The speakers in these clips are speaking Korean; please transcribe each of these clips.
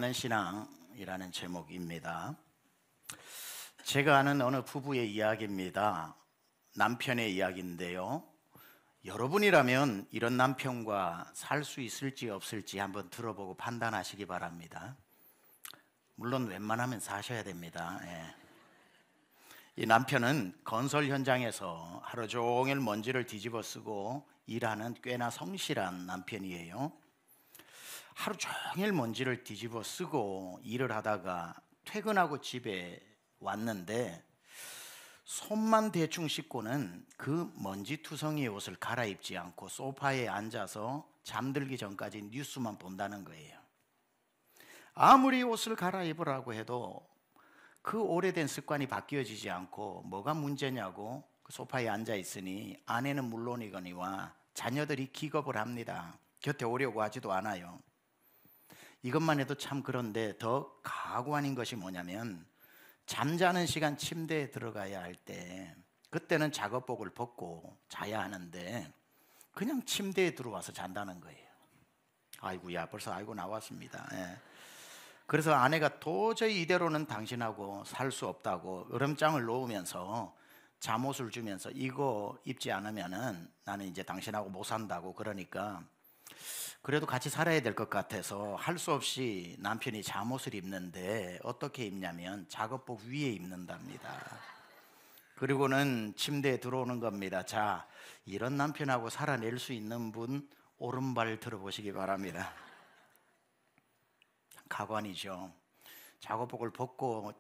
는 신앙이라는 제목입니다. 제가 아는 어느 부부의 이야기입니다. 남편의 이야기인데요. 여러분이라면 이런 남편과 살 수 있을지 없을지 한번 들어보고 판단하시기 바랍니다. 물론 웬만하면 사셔야 됩니다. 이 남편은 건설 현장에서 하루 종일 먼지를 뒤집어 쓰고 일하는 꽤나 성실한 남편이에요. 하루 종일 먼지를 뒤집어 쓰고 일을 하다가 퇴근하고 집에 왔는데 손만 대충 씻고는 그 먼지투성이의 옷을 갈아입지 않고 소파에 앉아서 잠들기 전까지 뉴스만 본다는 거예요. 아무리 옷을 갈아입으라고 해도 그 오래된 습관이 바뀌어지지 않고 뭐가 문제냐고 그 소파에 앉아 있으니 아내는 물론이거니와 자녀들이 기겁을 합니다. 곁에 오려고 하지도 않아요. 이것만 해도 참 그런데 더 가관인 것이 뭐냐면 잠자는 시간 침대에 들어가야 할 때 그때는 작업복을 벗고 자야 하는데 그냥 침대에 들어와서 잔다는 거예요. 아이고야, 벌써 알고 나왔습니다. 그래서 아내가 도저히 이대로는 당신하고 살 수 없다고 으름장을 놓으면서 잠옷을 주면서 이거 입지 않으면은 나는 이제 당신하고 못 산다고 그러니까 그래도 같이 살아야 될 것 같아서 할 수 없이 남편이 잠옷을 입는데 어떻게 입냐면 작업복 위에 입는답니다. 그리고는 침대에 들어오는 겁니다. 자, 이런 남편하고 살아낼 수 있는 분 오른발 들어보시기 바랍니다. 가관이죠. 작업복을 벗고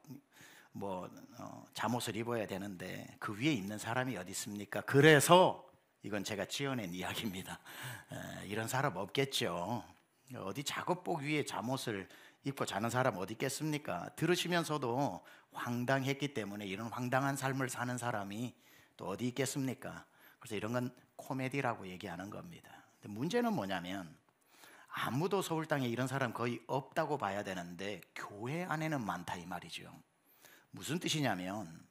잠옷을 입어야 되는데 그 위에 입는 사람이 어디 있습니까? 그래서 이건 제가 지어낸 이야기입니다. 이런 사람 없겠죠. 어디 작업복 위에 잠옷을 입고 자는 사람 어디 있겠습니까? 들으시면서도 황당했기 때문에 이런 황당한 삶을 사는 사람이 또 어디 있겠습니까? 그래서 이런 건 코미디라고 얘기하는 겁니다. 근데 문제는 뭐냐면 아무도 서울 땅에 이런 사람 거의 없다고 봐야 되는데 교회 안에는 많다 이 말이죠. 무슨 뜻이냐면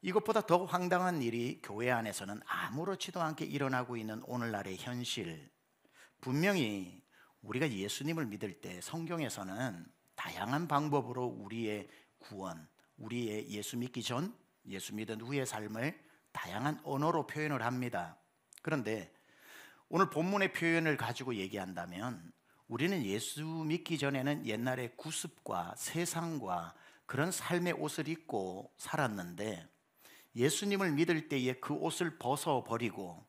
이것보다 더 황당한 일이 교회 안에서는 아무렇지도 않게 일어나고 있는 오늘날의 현실. 분명히 우리가 예수님을 믿을 때 성경에서는 다양한 방법으로 우리의 구원, 우리의 예수 믿기 전, 예수 믿은 후의 삶을 다양한 언어로 표현을 합니다. 그런데 오늘 본문의 표현을 가지고 얘기한다면 우리는 예수 믿기 전에는 옛날의 구습과 세상과 그런 삶의 옷을 입고 살았는데 예수님을 믿을 때에 그 옷을 벗어버리고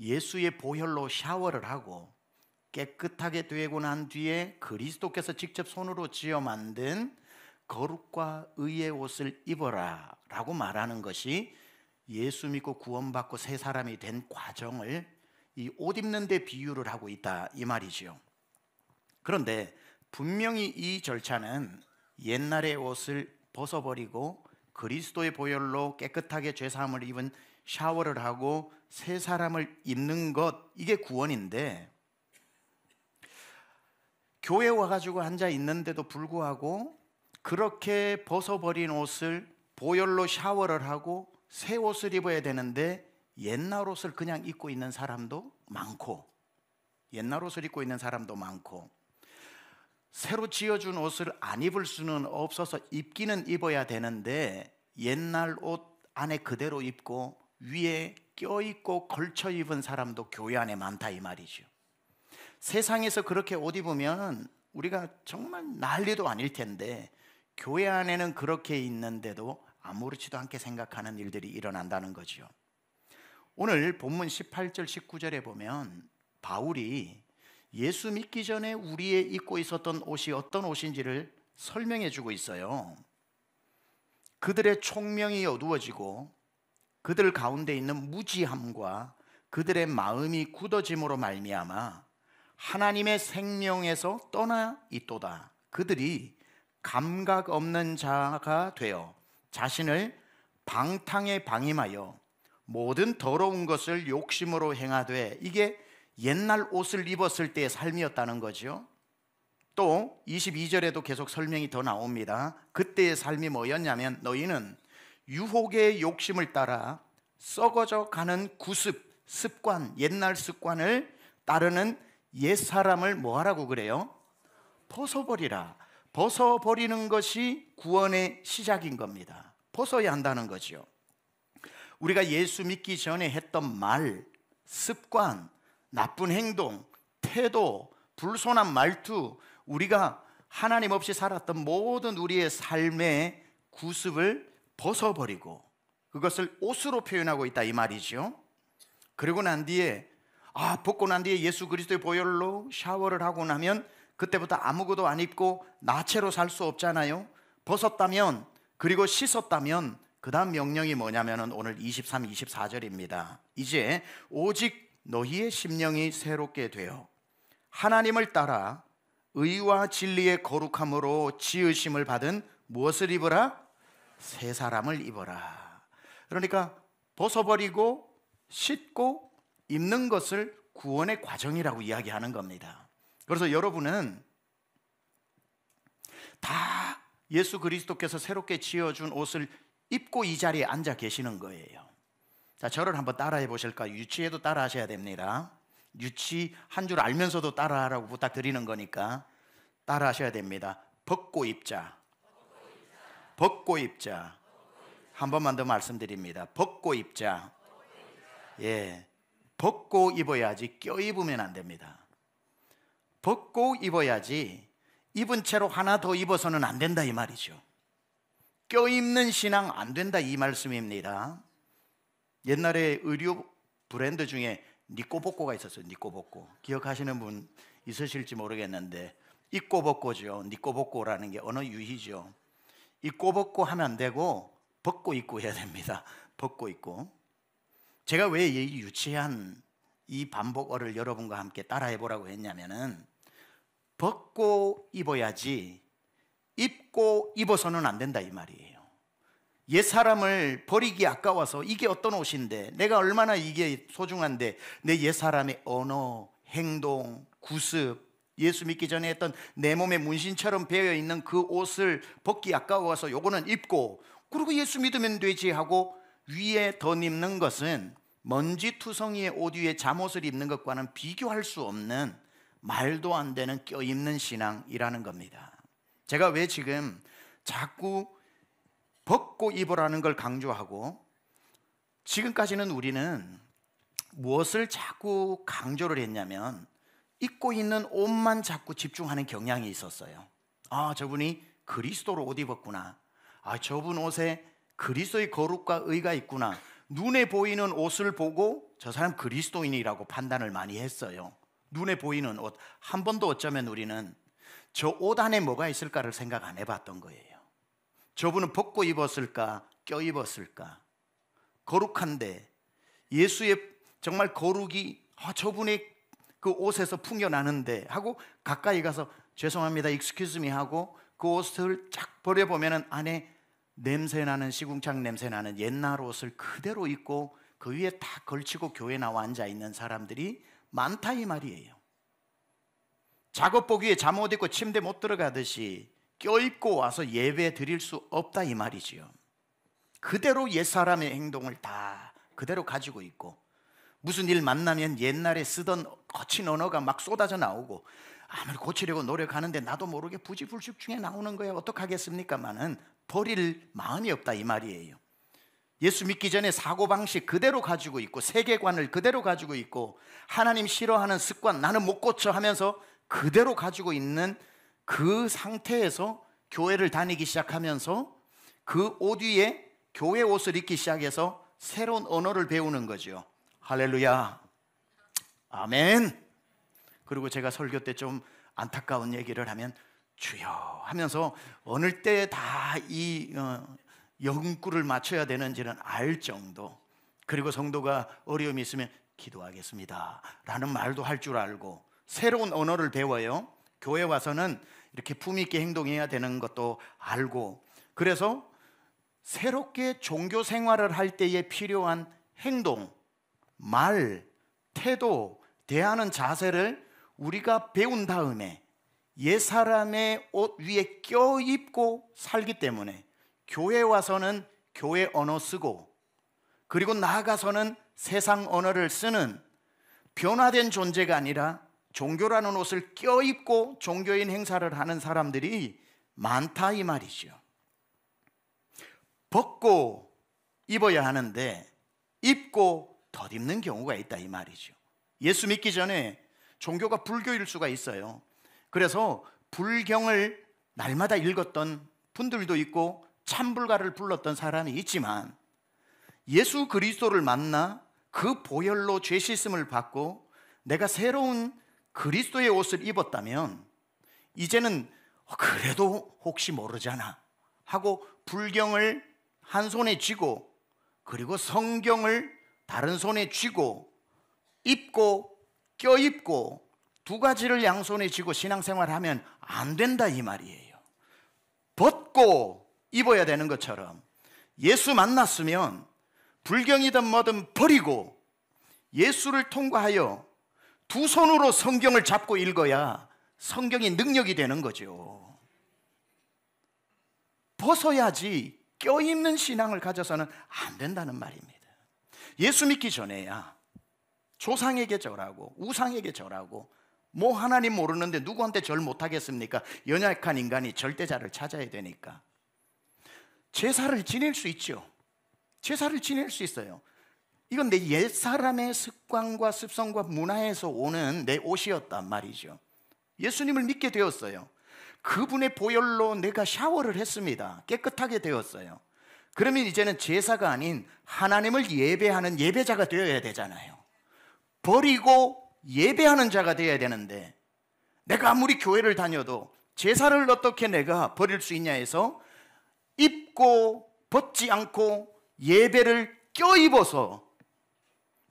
예수의 보혈로 샤워를 하고 깨끗하게 되고 난 뒤에 그리스도께서 직접 손으로 지어 만든 거룩과 의의 옷을 입어라 라고 말하는 것이 예수 믿고 구원받고 새 사람이 된 과정을 이 옷 입는 데 비유를 하고 있다 이 말이죠. 그런데 분명히 이 절차는 옛날의 옷을 벗어버리고 그리스도의 보혈로 깨끗하게 죄사함을 입은 샤워를 하고 새 사람을 입는 것, 이게 구원인데 교회에 와가지고 앉아 있는데도 불구하고 그렇게 벗어버린 옷을 보혈로 샤워를 하고 새 옷을 입어야 되는데 옛날 옷을 그냥 입고 있는 사람도 많고 옛날 옷을 입고 있는 사람도 많고 새로 지어준 옷을 안 입을 수는 없어서 입기는 입어야 되는데 옛날 옷 안에 그대로 입고 위에 껴입고 걸쳐 입은 사람도 교회 안에 많다 이 말이죠. 세상에서 그렇게 옷 입으면 우리가 정말 난리도 아닐 텐데 교회 안에는 그렇게 있는데도 아무렇지도 않게 생각하는 일들이 일어난다는 거죠. 오늘 본문 18절 19절에 보면 바울이 예수 믿기 전에 우리의 입고 있었던 옷이 어떤 옷인지를 설명해 주고 있어요. 그들의 총명이 어두워지고 그들 가운데 있는 무지함과 그들의 마음이 굳어짐으로 말미암아 하나님의 생명에서 떠나 있도다. 그들이 감각 없는 자가 되어 자신을 방탕에 방임하여 모든 더러운 것을 욕심으로 행하되, 이게 옛날 옷을 입었을 때의 삶이었다는 거죠. 또 22절에도 계속 설명이 더 나옵니다. 그때의 삶이 뭐였냐면 너희는 유혹의 욕심을 따라 썩어져 가는 구습, 습관, 옛날 습관을 따르는 옛사람을 뭐하라고 그래요? 벗어버리라. 벗어버리는 것이 구원의 시작인 겁니다. 벗어야 한다는 거죠. 우리가 예수 믿기 전에 했던 말, 습관, 나쁜 행동, 태도, 불손한 말투, 우리가 하나님 없이 살았던 모든 우리의 삶의 구습을 벗어버리고 그것을 옷으로 표현하고 있다 이 말이죠. 그리고 난 뒤에 벗고 난 뒤에 예수 그리스도의 보혈로 샤워를 하고 나면 그때부터 아무것도 안 입고 나체로 살 수 없잖아요. 벗었다면, 그리고 씻었다면 그 다음 명령이 뭐냐면 오늘 23, 24절입니다. 이제 오직 너희의 심령이 새롭게 되어 하나님을 따라 의와 진리의 거룩함으로 지으심을 받은 무엇을 입어라? 새 사람을 입어라. 그러니까 벗어버리고 씻고 입는 것을 구원의 과정이라고 이야기하는 겁니다. 그래서 여러분은 다 예수 그리스도께서 새롭게 지어준 옷을 입고 이 자리에 앉아 계시는 거예요. 자, 저를 한번 따라해 보실까요? 유치해도 따라 하셔야 됩니다. 유치한 줄 알면서도 따라하라고 부탁드리는 거니까 따라 하셔야 됩니다. 벗고 입자. 벗고 입자. 한 번만 더 말씀드립니다. 벗고 입자. 예, 벗고 입어야지 껴입으면 안 됩니다. 벗고 입어야지 입은 채로 하나 더 입어서는 안 된다 이 말이죠. 껴입는 신앙 안 된다 이 말씀입니다. 옛날에 의류 브랜드 중에 니꼬복고가 있었어요. 니꼬복고. 기억하시는 분 있으실지 모르겠는데 입고 벗고죠. 니꼬복고라는 게 언어 유희죠. 입고 벗고 하면 안 되고 벗고 입고 해야 됩니다. 벗고 입고. 제가 왜 이 유치한 이 반복어를 여러분과 함께 따라해 보라고 했냐면은 벗고 입어야지 입고 입어서는 안 된다 이 말이에요. 옛사람을 버리기 아까워서 이게 어떤 옷인데 내가 얼마나 이게 소중한데 내 옛사람의 언어, 행동, 구습, 예수 믿기 전에 했던 내 몸에 문신처럼 배어있는 그 옷을 벗기 아까워서 요거는 입고 그리고 예수 믿으면 되지 하고 위에 더 입는 것은 먼지투성이의 옷 위에 잠옷을 입는 것과는 비교할 수 없는 말도 안 되는 껴입는 신앙이라는 겁니다. 제가 왜 지금 자꾸 벗고 입으라는 걸 강조하고 지금까지는 우리는 무엇을 자꾸 강조를 했냐면 입고 있는 옷만 자꾸 집중하는 경향이 있었어요. 저분이 그리스도로 옷 입었구나. 저분 옷에 그리스도의 거룩과 의가 있구나. 눈에 보이는 옷을 보고 저 사람 그리스도인이라고 판단을 많이 했어요. 눈에 보이는 옷. 한 번도 어쩌면 우리는 저 옷 안에 뭐가 있을까를 생각 안 해봤던 거예요. 저분은 벗고 입었을까? 껴입었을까? 거룩한데 예수의 정말 거룩이 저분의 그 옷에서 풍겨나는데 하고 가까이 가서 죄송합니다, excuse me 하고 그 옷을 쫙 버려보면 안에 냄새나는 시궁창 냄새나는 옛날 옷을 그대로 입고 그 위에 다 걸치고 교회 나와 앉아있는 사람들이 많다 이 말이에요. 작업복 위에 잠옷 입고 침대 못 들어가듯이 껴입고 와서 예배 드릴 수 없다 이 말이지요. 그대로 옛사람의 행동을 다 그대로 가지고 있고 무슨 일 만나면 옛날에 쓰던 거친 언어가 막 쏟아져 나오고 아무리 고치려고 노력하는데 나도 모르게 부지불식 중에 나오는 거야 어떡하겠습니까만은 버릴 마음이 없다 이 말이에요. 예수 믿기 전에 사고방식 그대로 가지고 있고 세계관을 그대로 가지고 있고 하나님 싫어하는 습관 나는 못 고쳐 하면서 그대로 가지고 있는 그 상태에서 교회를 다니기 시작하면서 그 옷 위에 교회 옷을 입기 시작해서 새로운 언어를 배우는 거죠. 할렐루야, 아멘. 그리고 제가 설교 때 좀 안타까운 얘기를 하면 주여 하면서 어느 때 다 이 영구를 맞춰야 되는지는 알 정도. 그리고 성도가 어려움이 있으면 기도하겠습니다 라는 말도 할 줄 알고 새로운 언어를 배워요. 교회 와서는 이렇게 품위 있게 행동해야 되는 것도 알고 그래서 새롭게 종교 생활을 할 때에 필요한 행동, 말, 태도, 대하는 자세를 우리가 배운 다음에 옛사람의 옷 위에 껴입고 살기 때문에 교회 와서는 교회 언어 쓰고 그리고 나아가서는 세상 언어를 쓰는 변화된 존재가 아니라 종교라는 옷을 껴입고 종교인 행사를 하는 사람들이 많다 이 말이죠. 벗고 입어야 하는데 입고 덧입는 경우가 있다 이 말이죠. 예수 믿기 전에 종교가 불교일 수가 있어요. 그래서 불경을 날마다 읽었던 분들도 있고 참불가를 불렀던 사람이 있지만, 예수 그리스도를 만나 그 보혈로 죄 씻음을 받고 내가 새로운 그리스도의 옷을 입었다면 이제는 그래도 혹시 모르잖아 하고 불경을 한 손에 쥐고, 그리고 성경을 다른 손에 쥐고 입고 껴입고 두 가지를 양손에 쥐고 신앙생활을 하면 안 된다 이 말이에요. 벗고 입어야 되는 것처럼 예수 만났으면 불경이든 뭐든 버리고 예수를 통과하여 두 손으로 성경을 잡고 읽어야 성경이 능력이 되는 거죠. 벗어야지 껴입는 신앙을 가져서는 안 된다는 말입니다. 예수 믿기 전에야 조상에게 절하고 우상에게 절하고 뭐 하나님 모르는데 누구한테 절 못하겠습니까? 연약한 인간이 절대자를 찾아야 되니까 제사를 지낼 수 있죠. 제사를 지낼 수 있어요. 이건 내 옛사람의 습관과 습성과 문화에서 오는 내 옷이었단 말이죠. 예수님을 믿게 되었어요. 그분의 보혈로 내가 샤워를 했습니다. 깨끗하게 되었어요. 그러면 이제는 제사가 아닌 하나님을 예배하는 예배자가 되어야 되잖아요. 버리고 예배하는 자가 되어야 되는데, 내가 아무리 교회를 다녀도 제사를 어떻게 내가 버릴 수 있냐 해서 입고 벗지 않고 예배를 껴입어서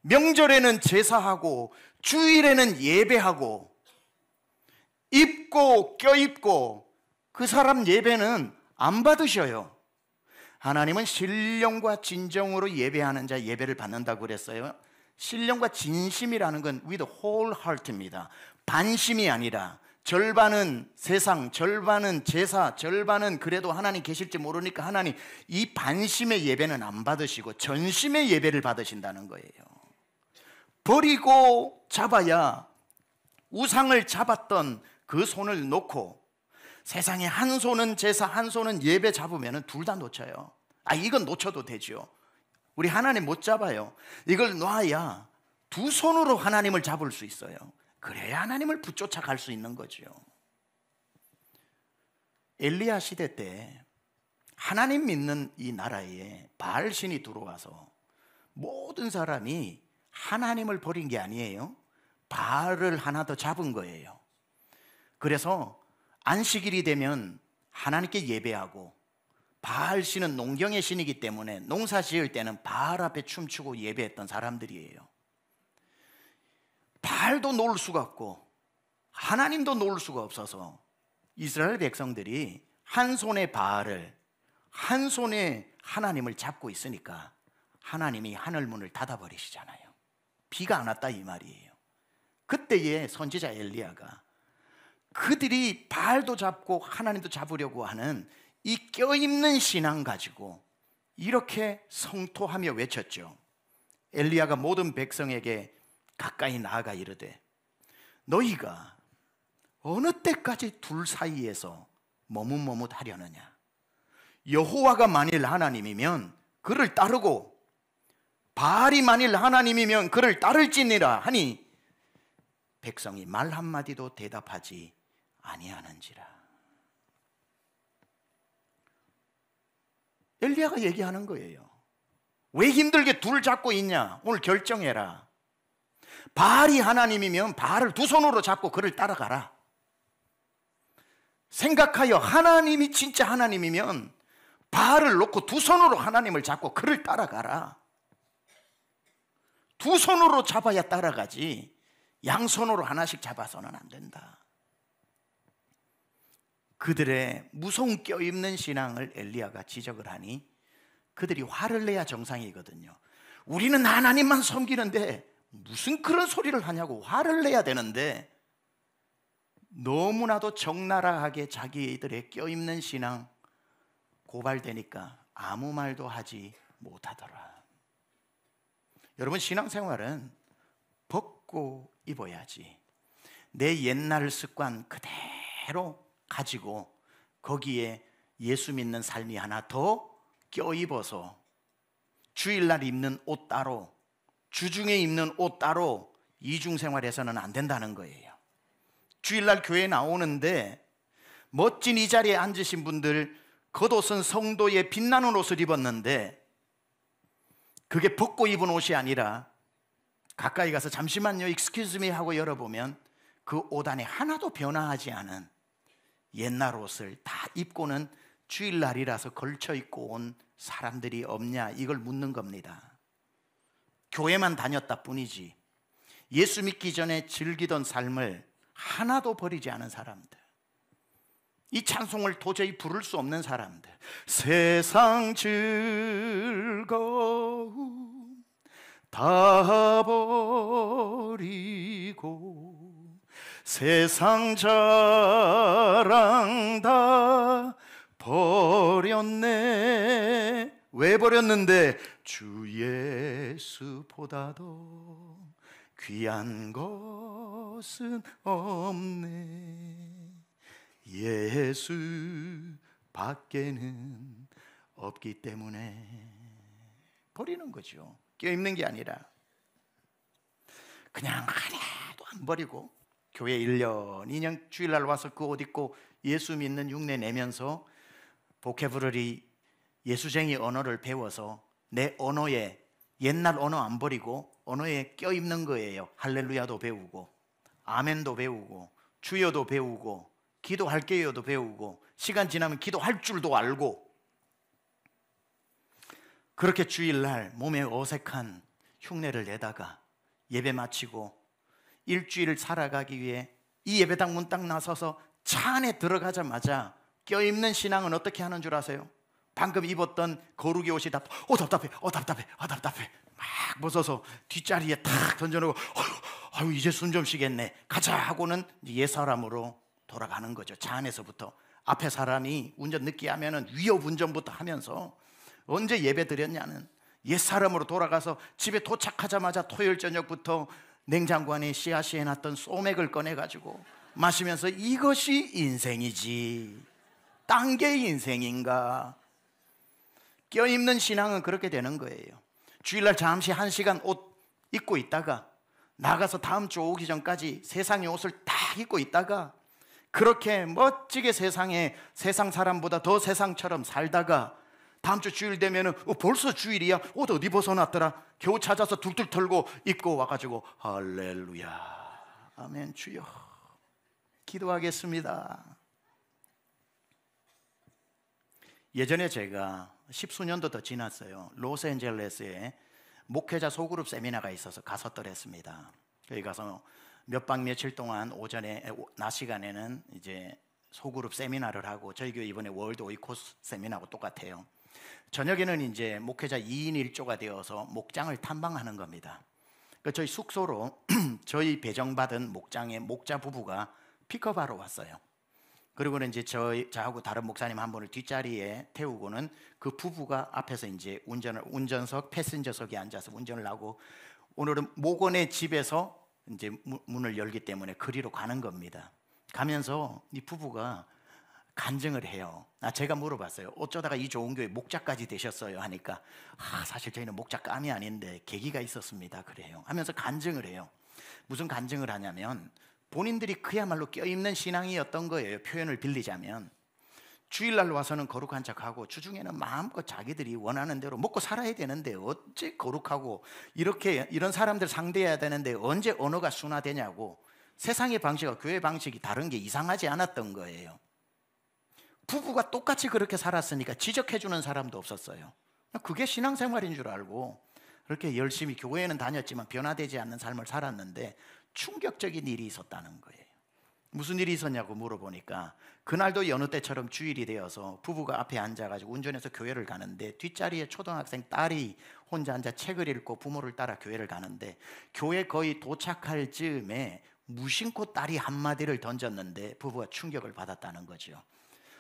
명절에는 제사하고 주일에는 예배하고 입고 껴입고 그 사람 예배는 안 받으셔요. 하나님은 신령과 진정으로 예배하는 자 예배를 받는다고 그랬어요. 신령과 진심이라는 건 with whole heart입니다. 반심이 아니라 절반은 세상, 절반은 제사, 절반은 그래도 하나님 계실지 모르니까 하나님, 이 반심의 예배는 안 받으시고 전심의 예배를 받으신다는 거예요. 버리고 잡아야 우상을 잡았던 그 손을 놓고, 세상에 한 손은 제사, 한 손은 예배 잡으면 둘 다 놓쳐요. 이건 놓쳐도 되죠. 우리 하나님 못 잡아요. 이걸 놔야 두 손으로 하나님을 잡을 수 있어요. 그래야 하나님을 붙쫓아 갈 수 있는 거죠. 엘리야 시대 때 하나님 믿는 이 나라에 바알 신이 들어와서 모든 사람이 하나님을 버린 게 아니에요. 바알을 하나 더 잡은 거예요. 그래서 안식일이 되면 하나님께 예배하고, 바알 신은 농경의 신이기 때문에 농사 지을 때는 바알 앞에 춤추고 예배했던 사람들이에요. 바알도 놓을 수가 없고 하나님도 놓을 수가 없어서 이스라엘 백성들이 한 손에 바알을, 한 손에 하나님을 잡고 있으니까 하나님이 하늘문을 닫아버리시잖아요. 비가 안 왔다 이 말이에요. 그때에 선지자 엘리야가 그들이 바알도 잡고 하나님도 잡으려고 하는 이 껴입는 신앙 가지고 이렇게 성토하며 외쳤죠. 엘리야가 모든 백성에게 가까이 나아가 이르되, 너희가 어느 때까지 둘 사이에서 머뭇머뭇하려느냐? 여호와가 만일 하나님이면 그를 따르고 바알이 만일 하나님이면 그를 따를지니라 하니 백성이 말 한마디도 대답하지 아니하는지라. 엘리야가 얘기하는 거예요. 왜 힘들게 둘 잡고 있냐? 오늘 결정해라. 바알이 하나님이면 바알을 두 손으로 잡고 그를 따라가라. 생각하여 하나님이 진짜 하나님이면 바알을 놓고 두 손으로 하나님을 잡고 그를 따라가라. 두 손으로 잡아야 따라가지 양손으로 하나씩 잡아서는 안 된다. 그들의 무서운 껴입는 신앙을 엘리야가 지적을 하니 그들이 화를 내야 정상이거든요. 우리는 하나님만 섬기는데 무슨 그런 소리를 하냐고 화를 내야 되는데, 너무나도 적나라하게 자기들의 껴입는 신앙 고발되니까 아무 말도 하지 못하더라. 여러분, 신앙생활은 벗고 입어야지. 내 옛날 습관 그대로 가지고 거기에 예수 믿는 삶이 하나 더 껴입어서 주일날 입는 옷 따로, 주중에 입는 옷 따로 이중생활해서는 안 된다는 거예요. 주일날 교회 나오는데 멋진 이 자리에 앉으신 분들 겉옷은 성도의 빛나는 옷을 입었는데 그게 벗고 입은 옷이 아니라 가까이 가서 잠시만요 excuse me 하고 열어보면 그 옷 안에 하나도 변화하지 않은 옛날 옷을 다 입고는 주일날이라서 걸쳐 입고 온 사람들이 없냐, 이걸 묻는 겁니다. 교회만 다녔다 뿐이지 예수 믿기 전에 즐기던 삶을 하나도 버리지 않은 사람들, 이 찬송을 도저히 부를 수 없는 사람들, 세상 즐거움 다 버리고 세상 자랑 다 버렸네. 왜 버렸는데? 주 예수보다도 귀한 것은 없네. 예수 밖에는 없기 때문에 버리는 거죠. 껴입는 게 아니라 그냥 하나도 안 버리고 교회 1년, 2년 주일날 와서 그 옷 입고 예수 믿는 흉내 내면서 보케브러리 예수쟁이 언어를 배워서 내 언어에 옛날 언어 안 버리고 언어에 껴입는 거예요. 할렐루야도 배우고 아멘도 배우고 주여도 배우고 기도할게요도 배우고 시간 지나면 기도할 줄도 알고, 그렇게 주일날 몸에 어색한 흉내를 내다가 예배 마치고 일주일 살아가기 위해 이 예배당 문 딱 나서서 차 안에 들어가자마자 껴입는 신앙은 어떻게 하는 줄 아세요? 방금 입었던 거룩의 옷이 답답해 막 벗어서 뒷자리에 탁 던져놓고 아유 이제 숨 좀 쉬겠네 가자 하고는 옛사람으로 돌아가는 거죠. 차 안에서부터. 앞에 사람이 운전 늦게 하면은 위협 운전부터 하면서 언제 예배 드렸냐는 옛사람으로 돌아가서 집에 도착하자마자 토요일 저녁부터 냉장고 안에 씨앗이 해놨던 소맥을 꺼내가지고 마시면서 이것이 인생이지 딴 게 인생인가. 껴입는 신앙은 그렇게 되는 거예요. 주일날 잠시 1시간 옷 입고 있다가 나가서 다음 주 오기 전까지 세상의 옷을 다 입고 있다가 그렇게 멋지게 세상 사람보다 더 세상처럼 살다가 다음 주 주일 되면은 벌써 주일이야? 옷 어디 벗어놨더라? 겨우 찾아서 툴툴 털고 입고 와가지고 할렐루야 아멘 주여 기도하겠습니다. 예전에 제가 10수년도 더 지났어요. 로스앤젤레스에 목회자 소그룹 세미나가 있어서 갔었더랬습니다. 거기 가서 몇 박 며칠 동안 오전에 낮 시간에는 이제 소그룹 세미나를 하고 저희 교회 이번에 월드 오이코스 세미나하고 똑같아요. 저녁에는 이제 목회자 2인 1조가 되어서 목장을 탐방하는 겁니다. 그러니까 저희 숙소로 저희 배정받은 목장의 목자 부부가 픽업하러 왔어요. 그리고는 이제 저하고 다른 목사님 한 분을 뒷자리에 태우고는 그 부부가 앞에서 이제 운전석 패신저석에 앉아서 운전을 하고 오늘은 목원의 집에서 이제 문을 열기 때문에 그리로 가는 겁니다. 가면서 이 부부가 간증을 해요. 제가 물어봤어요. 어쩌다가 이 좋은 교회 목자까지 되셨어요? 하니까 사실 저희는 목자감이 아닌데 계기가 있었습니다. 그래요. 하면서 간증을 해요. 무슨 간증을 하냐면 본인들이 그야말로 껴있는 신앙이었던 거예요. 표현을 빌리자면 주일날 와서는 거룩한 척하고 주중에는 마음껏 자기들이 원하는 대로 먹고 살아야 되는데 어째 거룩하고 이런 사람들 상대해야 되는데 언제 언어가 순화되냐고 세상의 방식과 교회 방식이 다른 게 이상하지 않았던 거예요. 부부가 똑같이 그렇게 살았으니까 지적해주는 사람도 없었어요. 그게 신앙생활인 줄 알고 그렇게 열심히 교회에는 다녔지만 변화되지 않는 삶을 살았는데 충격적인 일이 있었다는 거예요. 무슨 일이 있었냐고 물어보니까 그날도 여느 때처럼 주일이 되어서 부부가 앞에 앉아가지고 운전해서 교회를 가는데 뒷자리에 초등학생 딸이 혼자 앉아 책을 읽고 부모를 따라 교회를 가는데 교회 거의 도착할 즈음에 무심코 딸이 한마디를 던졌는데 부부가 충격을 받았다는 거죠.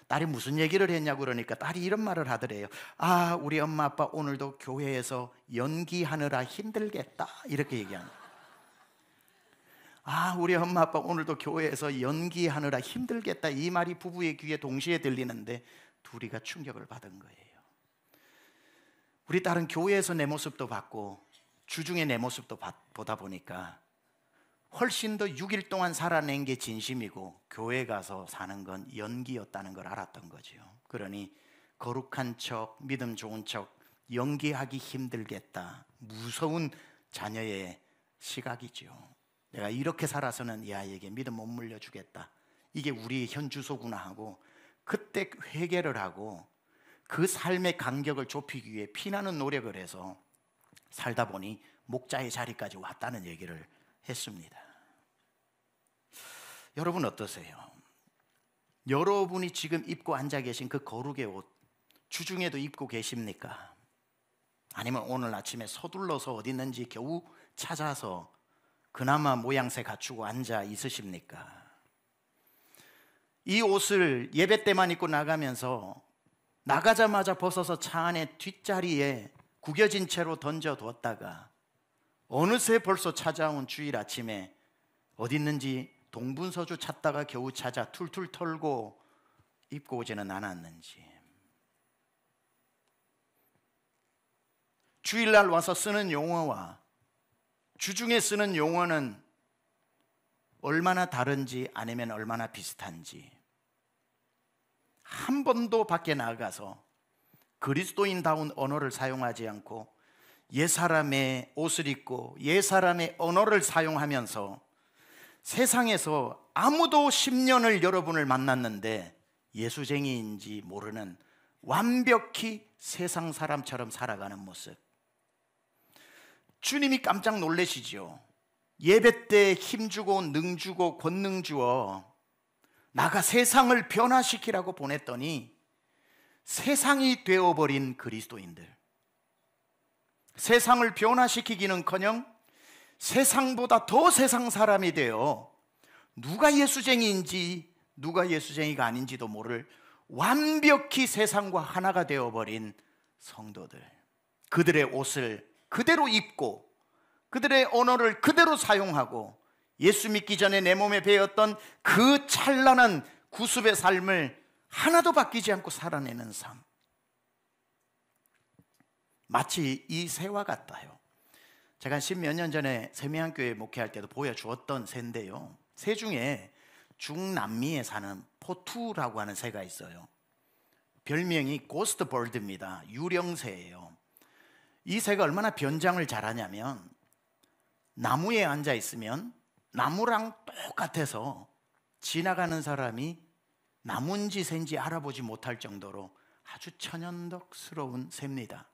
딸이 무슨 얘기를 했냐고 그러니까 딸이 이런 말을 하더래요. 우리 엄마 아빠 오늘도 교회에서 연기하느라 힘들겠다 이렇게 얘기하는. 아, 우리 엄마 아빠 오늘도 교회에서 연기하느라 힘들겠다, 이 말이 부부의 귀에 동시에 들리는데 둘이가 충격을 받은 거예요. 우리 딸은 교회에서 내 모습도 봤고 주중에 내 모습도 보다 보니까 훨씬 더 6일 동안 살아낸 게 진심이고 교회 가서 사는 건 연기였다는 걸 알았던 거죠. 그러니 거룩한 척, 믿음 좋은 척 연기하기 힘들겠다, 무서운 자녀의 시각이죠. 내가 이렇게 살아서는 이 아이에게 믿음 못 물려주겠다, 이게 우리 현 주소구나 하고 그때 회개를 하고 그 삶의 간격을 좁히기 위해 피나는 노력을 해서 살다 보니 목자의 자리까지 왔다는 얘기를 했습니다. 여러분 어떠세요? 여러분이 지금 입고 앉아 계신 그 거룩의 옷 주중에도 입고 계십니까? 아니면 오늘 아침에 서둘러서 어디 있는지 겨우 찾아서 그나마 모양새 갖추고 앉아 있으십니까? 이 옷을 예배 때만 입고 나가면서 나가자마자 벗어서 차 안에 뒷자리에 구겨진 채로 던져두었다가 어느새 벌써 찾아온 주일 아침에 어디 있는지 동분서주 찾다가 겨우 찾아 툴툴 털고 입고 오지는 않았는지, 주일날 와서 쓰는 용어와 주중에 쓰는 용어는 얼마나 다른지 아니면 얼마나 비슷한지, 한 번도 밖에 나가서 그리스도인다운 언어를 사용하지 않고 옛사람의 옷을 입고 옛사람의 언어를 사용하면서 세상에서 아무도 10년을 여러분을 만났는데 예수쟁이인지 모르는 완벽히 세상 사람처럼 살아가는 모습, 주님이 깜짝 놀라시죠. 예배 때 힘주고 능주고 권능 주어 나가 세상을 변화시키라고 보냈더니 세상이 되어버린 그리스도인들, 세상을 변화시키기는커녕 세상보다 더 세상 사람이 되어 누가 예수쟁이인지 누가 예수쟁이가 아닌지도 모를 완벽히 세상과 하나가 되어버린 성도들, 그들의 옷을 그대로 입고 그들의 언어를 그대로 사용하고 예수 믿기 전에 내 몸에 배었던 그 찬란한 구습의 삶을 하나도 바뀌지 않고 살아내는 삶, 마치 이 새와 같아요. 제가 10몇 년 전에 세미안교회 목회할 때도 보여주었던 새인데요, 새 중에 중남미에 사는 포투라고 하는 새가 있어요. 별명이 고스트 벌드입니다. 유령새예요. 이 새가 얼마나 변장을 잘하냐면 나무에 앉아 있으면 나무랑 똑같아서 지나가는 사람이 나무인지 새인지 알아보지 못할 정도로 아주 천연덕스러운 새입니다.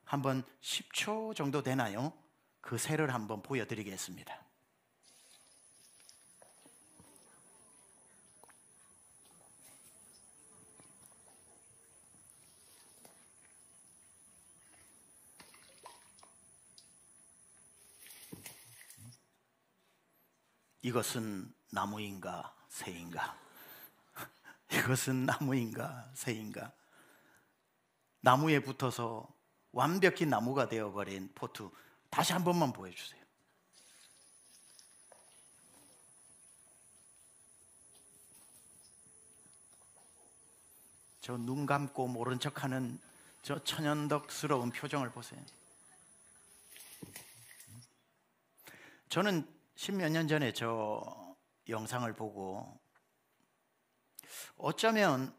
한번 10초 정도 되나요? 그 새를 한번 보여드리겠습니다. 이것은 나무인가 새인가? 이것은 나무인가 새인가? 나무에 붙어서 완벽히 나무가 되어버린 포투, 다시 한 번만 보여주세요. 저 눈 감고 모른 척하는 저 천연덕스러운 표정을 보세요. 저는 10몇 년 전에 저 영상을 보고 어쩌면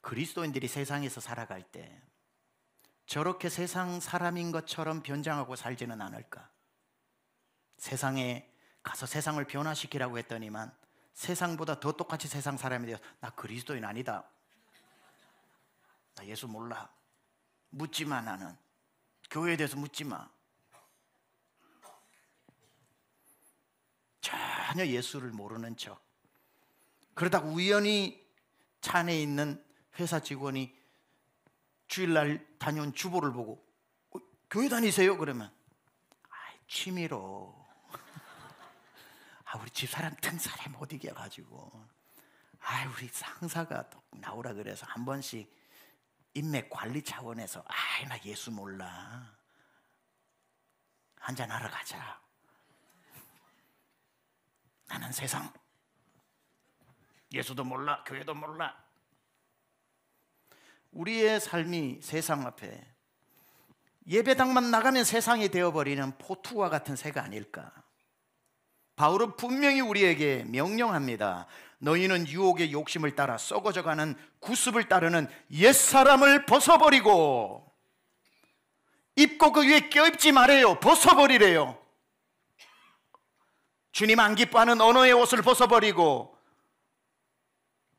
그리스도인들이 세상에서 살아갈 때 저렇게 세상 사람인 것처럼 변장하고 살지는 않을까? 세상에 가서 세상을 변화시키라고 했더니만 세상보다 더 똑같이 세상 사람이 되어서 나 그리스도인 아니다, 나 예수 몰라, 묻지 마, 나는 교회에 대해서 묻지 마, 전혀 예수를 모르는 척, 그러다가 우연히 차 안에 있는 회사 직원이 주일날 다녀온 주보를 보고 교회 다니세요? 그러면 취미로 우리 집사람 등살에 못 이겨가지고 우리 상사가 나오라 그래서 한 번씩 인맥 관리 차원에서 나 예수 몰라, 한잔하러 가자. 나는 세상, 예수도 몰라, 교회도 몰라. 우리의 삶이 세상 앞에 예배당만 나가면 세상이 되어버리는 포투와 같은 새가 아닐까. 바울은 분명히 우리에게 명령합니다. 너희는 유혹의 욕심을 따라 썩어져가는 구습을 따르는 옛사람을 벗어버리고, 입고 그 위에 껴입지 말아요. 벗어버리래요. 주님 안 기뻐하는 언어의 옷을 벗어버리고,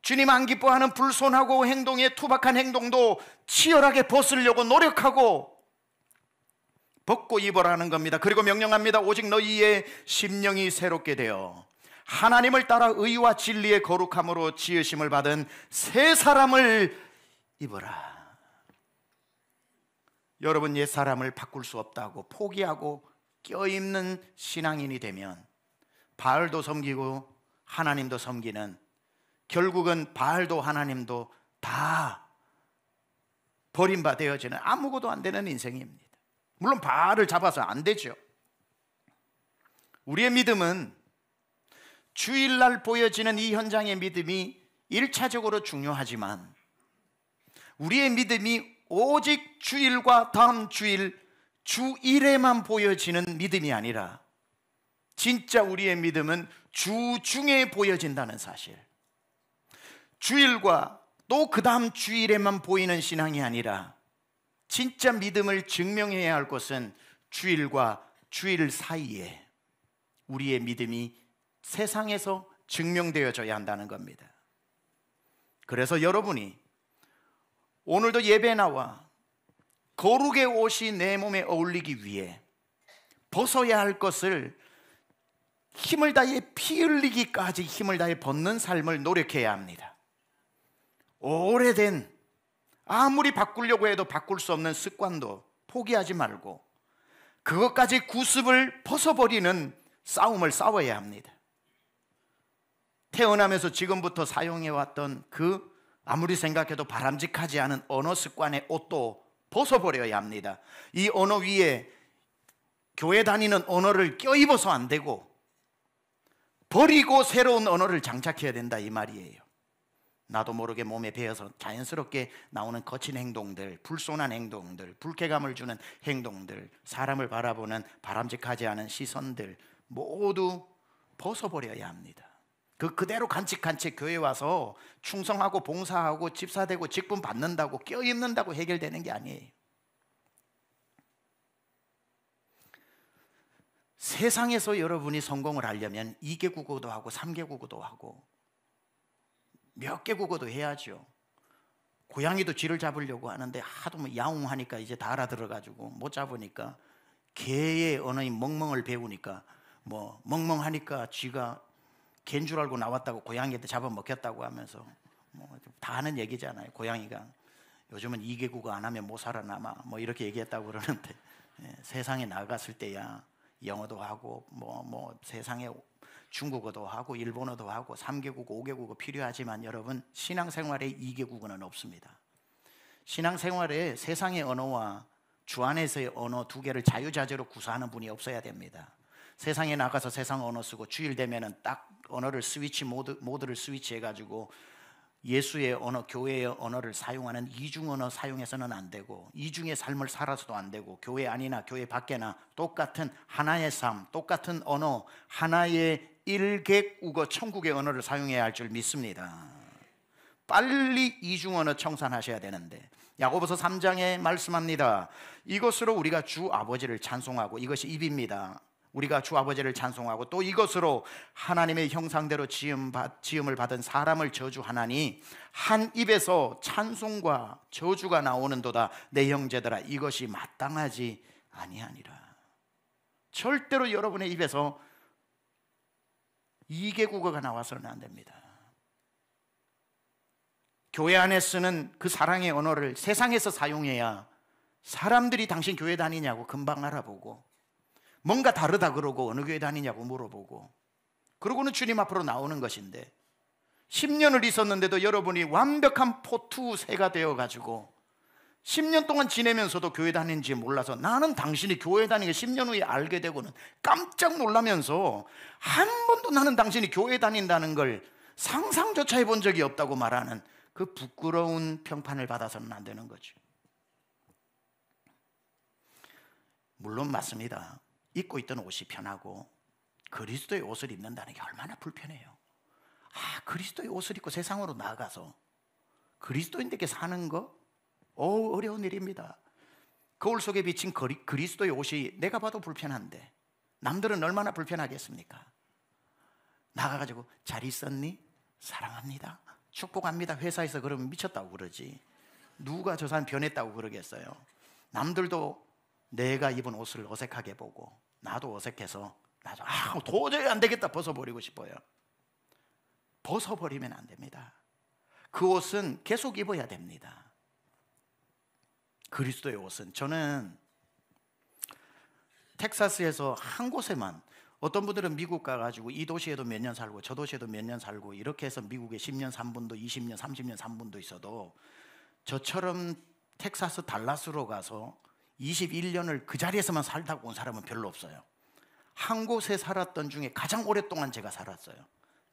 주님 안 기뻐하는 불손하고 행동에 투박한 행동도 치열하게 벗으려고 노력하고 벗고 입으라는 겁니다. 그리고 명령합니다. 오직 너희의 심령이 새롭게 되어 하나님을 따라 의와 진리의 거룩함으로 지으심을 받은 새 사람을 입어라. 여러분, 옛 사람을 바꿀 수 없다고 포기하고 껴입는 신앙인이 되면 바알도 섬기고 하나님도 섬기는, 결국은 바알도 하나님도 다 버림받아 되어지는 아무것도 안 되는 인생입니다. 물론 바알을 잡아서 안 되죠. 우리의 믿음은 주일날 보여지는 이 현장의 믿음이 1차적으로 중요하지만, 우리의 믿음이 오직 주일과 다음 주일, 주일에만 보여지는 믿음이 아니라 진짜 우리의 믿음은 주중에 보여진다는 사실, 주일과 또 그 다음 주일에만 보이는 신앙이 아니라 진짜 믿음을 증명해야 할 것은 주일과 주일 사이에 우리의 믿음이 세상에서 증명되어져야 한다는 겁니다. 그래서 여러분이 오늘도 예배 나와 거룩의 옷이 내 몸에 어울리기 위해 벗어야 할 것을 힘을 다해 피 흘리기까지 힘을 다해 벗는 삶을 노력해야 합니다. 오래된, 아무리 바꾸려고 해도 바꿀 수 없는 습관도 포기하지 말고 그것까지 구습을 벗어버리는 싸움을 싸워야 합니다. 태어나면서 지금부터 사용해왔던 그 아무리 생각해도 바람직하지 않은 언어 습관의 옷도 벗어버려야 합니다. 이 언어 위에 교회 다니는 언어를 껴입어서 안 되고 버리고 새로운 언어를 장착해야 된다, 이 말이에요. 나도 모르게 몸에 배어서 자연스럽게 나오는 거친 행동들, 불손한 행동들, 불쾌감을 주는 행동들, 사람을 바라보는 바람직하지 않은 시선들 모두 벗어버려야 합니다. 그대로 간직간직 교회 와서 충성하고 봉사하고 집사되고 직분 받는다고 껴입는다고 해결되는 게 아니에요. 세상에서 여러분이 성공을 하려면 2개 국어도 하고 3개 국어도 하고 몇 개 국어도 해야죠. 고양이도 쥐를 잡으려고 하는데 하도 뭐 야옹하니까 이제 다 알아들어가지고 못 잡으니까 개의 언어인 멍멍을 배우니까 뭐 멍멍하니까 쥐가 개인 줄 알고 나왔다고 고양이한테 잡아먹혔다고 하면서 뭐 다 하는 얘기잖아요. 고양이가 요즘은 2개 국어 안 하면 못 살아남아 뭐 이렇게 얘기했다고 그러는데, 세상에 나갔을 때야 영어도 하고 뭐 세상에 중국어도 하고 일본어도 하고 3개 국어, 5개 국어 필요하지만 여러분, 신앙생활에 2개 국어는 없습니다. 신앙생활에 세상의 언어와 주 안에서의 언어 두 개를 자유자재로 구사하는 분이 없어야 됩니다. 세상에 나가서 세상 언어 쓰고 주일 되면은 딱 언어를 스위치 모드를 스위치해가지고 예수의 언어, 교회의 언어를 사용하는 이중 언어 사용해서는 안 되고, 이중의 삶을 살아서도 안 되고, 교회 안이나 교회 밖에나 똑같은 하나의 삶, 똑같은 언어, 하나의 일객국어 천국의 언어를 사용해야 할 줄 믿습니다. 빨리 이중 언어 청산하셔야 되는데, 야고보서 3장에 말씀합니다. 이것으로 우리가 주 아버지를 찬송하고, 이것이 입입니다. 우리가 주 아버지를 찬송하고 또 이것으로 하나님의 형상대로 지음을 받은 사람을 저주하나니 한 입에서 찬송과 저주가 나오는도다. 내 형제들아, 이것이 마땅하지 아니하니라. 절대로 여러분의 입에서 2개 국어가 나와서는 안 됩니다. 교회 안에 쓰는 그 사랑의 언어를 세상에서 사용해야 사람들이 당신 교회 다니냐고 금방 알아보고, 뭔가 다르다 그러고 어느 교회 다니냐고 물어보고, 그러고는 주님 앞으로 나오는 것인데, 10년을 있었는데도 여러분이 완벽한 포투새가 되어가지고 10년 동안 지내면서도 교회 다니는지 몰라서 나는 당신이 교회 다니는 게 10년 후에 알게 되고는 깜짝 놀라면서 한 번도 나는 당신이 교회 다닌다는 걸 상상조차 해본 적이 없다고 말하는 그 부끄러운 평판을 받아서는 안 되는 거죠. 물론 맞습니다. 입고 있던 옷이 편하고 그리스도의 옷을 입는다는 게 얼마나 불편해요. 그리스도의 옷을 입고 세상으로 나아가서 그리스도인들께 사는 거 어려운 일입니다. 거울 속에 비친 그리스도의 옷이 내가 봐도 불편한데 남들은 얼마나 불편하겠습니까? 나가가지고 잘 있었니? 사랑합니다, 축복합니다. 회사에서 그러면 미쳤다고 그러지. 누가 저 사람 변했다고 그러겠어요. 남들도 내가 입은 옷을 어색하게 보고 나도 어색해서 나도 도저히 안 되겠다 벗어버리고 싶어요. 벗어버리면 안 됩니다. 그 옷은 계속 입어야 됩니다. 그리스도의 옷은, 저는 텍사스에서 한 곳에만, 어떤 분들은 미국 가가지고 이 도시에도 몇 년 살고 저 도시에도 몇 년 살고 이렇게 해서 미국에 10년 산 분도 20년 30년 산 분도 있어도 저처럼 텍사스 달라스로 가서 21년을 그 자리에서만 살다가 온 사람은 별로 없어요. 한 곳에 살았던 중에 가장 오랫동안 제가 살았어요.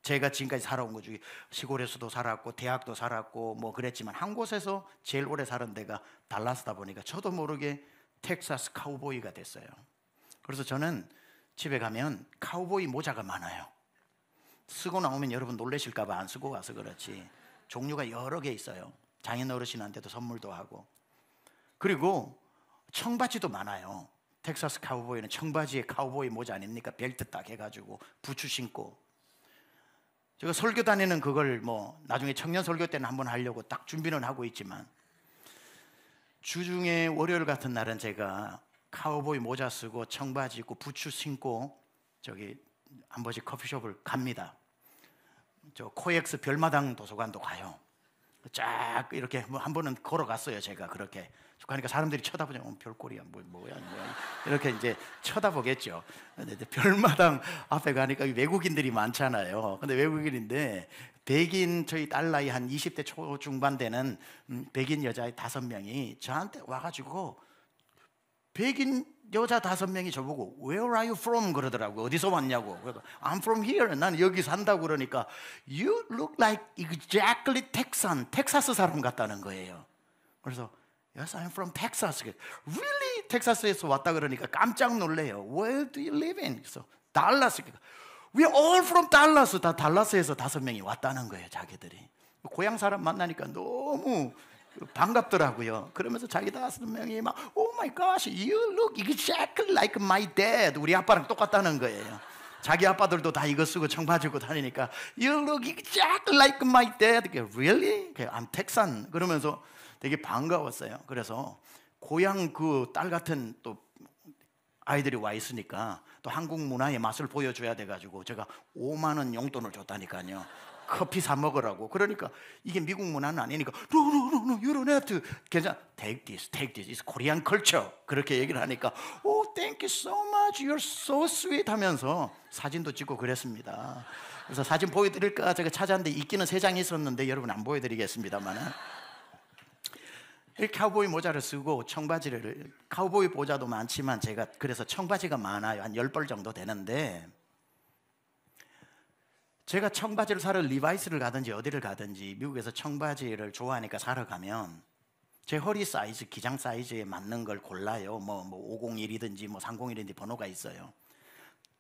제가 지금까지 살아온 것 중에 시골에서도 살았고 대학도 살았고 뭐 그랬지만 한 곳에서 제일 오래 살은 데가 달라스다 보니까 저도 모르게 텍사스 카우보이가 됐어요. 그래서 저는 집에 가면 카우보이 모자가 많아요. 쓰고 나오면 여러분 놀라실까 봐 안 쓰고 와서 그렇지 종류가 여러 개 있어요. 장인 어르신한테도 선물도 하고. 그리고 청바지도 많아요. 텍사스 카우보이는 청바지에 카우보이 모자 아닙니까? 벨트 딱 해가지고 부츠 신고. 제가 설교 다니는 그걸 뭐 나중에 청년 설교 때는 한번 하려고 딱 준비는 하고 있지만 주중에 월요일 같은 날은 제가 카우보이 모자 쓰고 청바지 입고 부츠 신고 저기 한 번씩 커피숍을 갑니다. 저 코엑스 별마당 도서관도 가요. 쫙 이렇게 한 번은 걸어갔어요. 제가 그렇게 가니까 사람들이 쳐다보면 별꼴이야 뭐야 이렇게 이제 쳐다보겠죠. 근데 별마당 앞에 가니까 외국인들이 많잖아요. 근데 외국인인데 백인 저희 딸 나이 한 20대 초중반 되는 백인 여자 5명이 저한테 와가지고 백인 여자 5명이 저보고 Where are you from? 그러더라고요. 어디서 왔냐고. 그래서 I'm from here. 나는 여기 산다고 그러니까 You look like exactly Texan. 텍사스 사람 같다는 거예요. 그래서 Yes, I'm from Texas. Really? 텍사스에서 왔다 그러니까 깜짝 놀래요. Where do you live in? 그래서 달라스. We're all from Dallas. 다 달라스에서 5명이 왔다는 거예요. 자기들이. 고향 사람 만나니까 너무 반갑더라고요. 그러면서 자기 5명이 막 Oh my gosh, you look exactly like my dad. 우리 아빠랑 똑같다는 거예요. 자기 아빠들도 다 이거 쓰고 청바지 입고 다니니까 You look exactly like my dad. Really? I'm Texan. 그러면서 되게 반가웠어요. 그래서 고향 그 딸 같은 또 아이들이 와 있으니까 또 한국 문화의 맛을 보여줘야 돼가지고 제가 5만 원 용돈을 줬다니까요. 커피 사 먹으라고. 그러니까 이게 미국 문화는 아니니까 No, you don't have to. 괜찮아. Take this. It's Korean culture. 그렇게 얘기를 하니까 Oh, thank you so much. You're so sweet 하면서 사진도 찍고 그랬습니다. 그래서 사진 보여드릴까 제가 찾았는데 있기는 3장이 있었는데 여러분 안 보여드리겠습니다만은 카우보이 모자를 쓰고 청바지를, 카우보이 모자도 많지만 제가 그래서 청바지가 많아요. 한 10벌 정도 되는데 제가 청바지를 사러 리바이스를 가든지 어디를 가든지 미국에서 청바지를 좋아하니까 사러 가면 제 허리 사이즈, 기장 사이즈에 맞는 걸 골라요. 뭐 501이든지 뭐 301이든지 번호가 있어요.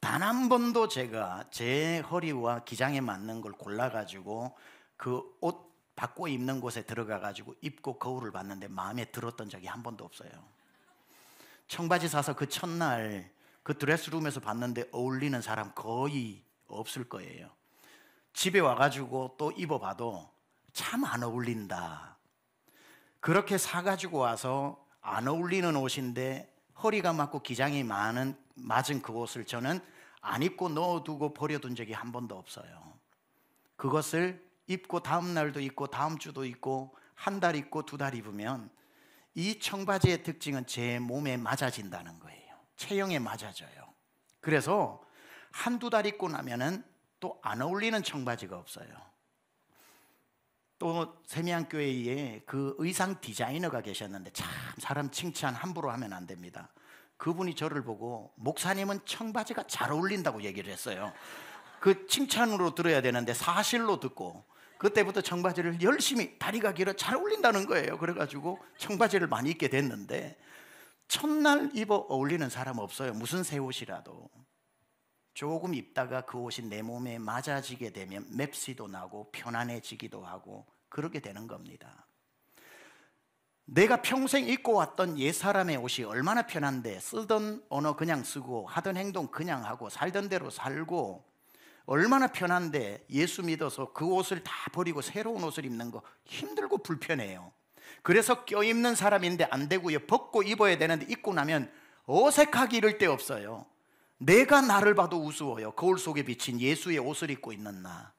단 한 번도 제가 제 허리와 기장에 맞는 걸 골라가지고 그 옷 받고 입는 곳에 들어가가지고 입고 거울을 봤는데 마음에 들었던 적이 한 번도 없어요. 청바지 사서 그 첫날 그 드레스룸에서 봤는데 어울리는 사람 거의 없을 거예요. 집에 와가지고 또 입어봐도 참 안 어울린다. 그렇게 사가지고 와서 안 어울리는 옷인데 허리가 맞고 기장이 맞은 그 옷을 저는 안 입고 넣어두고 버려둔 적이 한 번도 없어요. 그것을 입고 다음 날도 입고 다음 주도 입고 한 달 입고 2달 입으면 이 청바지의 특징은 제 몸에 맞아진다는 거예요. 체형에 맞아져요. 그래서 1-2달 입고 나면은 또 안 어울리는 청바지가 없어요. 또 세미안교회에 그 의상 디자이너가 계셨는데 참 사람 칭찬 함부로 하면 안 됩니다. 그분이 저를 보고 목사님은 청바지가 잘 어울린다고 얘기를 했어요. 그 칭찬으로 들어야 되는데 사실로 듣고 그때부터 청바지를 열심히, 다리가 길어 잘 어울린다는 거예요. 그래가지고 청바지를 많이 입게 됐는데 첫날 입어 어울리는 사람 없어요. 무슨 새 옷이라도 조금 입다가 그 옷이 내 몸에 맞아지게 되면 맵시도 나고 편안해지기도 하고 그렇게 되는 겁니다. 내가 평생 입고 왔던 옛사람의 옷이 얼마나 편한데 쓰던 언어 그냥 쓰고 하던 행동 그냥 하고 살던 대로 살고 얼마나 편한데 예수 믿어서 그 옷을 다 버리고 새로운 옷을 입는 거 힘들고 불편해요. 그래서 껴입는 사람인데 안 되고요. 벗고 입어야 되는데 입고 나면 어색하기 이를 데 없어요. 내가 나를 봐도 우스워요. 거울 속에 비친 예수의 옷을 입고 있는 나.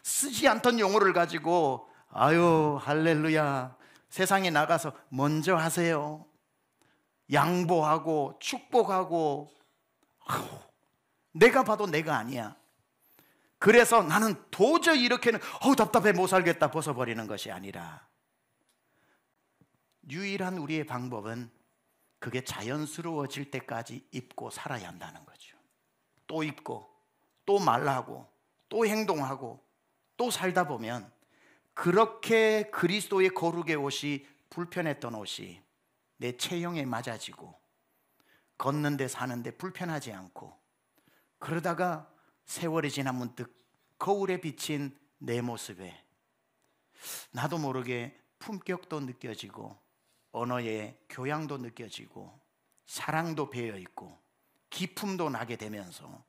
쓰지 않던 용어를 가지고 아유 할렐루야 세상에 나가서 먼저 하세요. 양보하고 축복하고 내가 봐도 내가 아니야. 그래서 나는 도저히 이렇게는 답답해 못 살겠다 벗어버리는 것이 아니라 유일한 우리의 방법은 그게 자연스러워질 때까지 입고 살아야 한다는 거죠. 또 입고 또 말하고 또 행동하고 또 살다 보면 그렇게 그리스도의 거룩의 옷이 불편했던 옷이 내 체형에 맞아지고 걷는데 사는데 불편하지 않고 그러다가 세월이 지나 문득 거울에 비친 내 모습에 나도 모르게 품격도 느껴지고 언어의 교양도 느껴지고 사랑도 배어있고 기품도 나게 되면서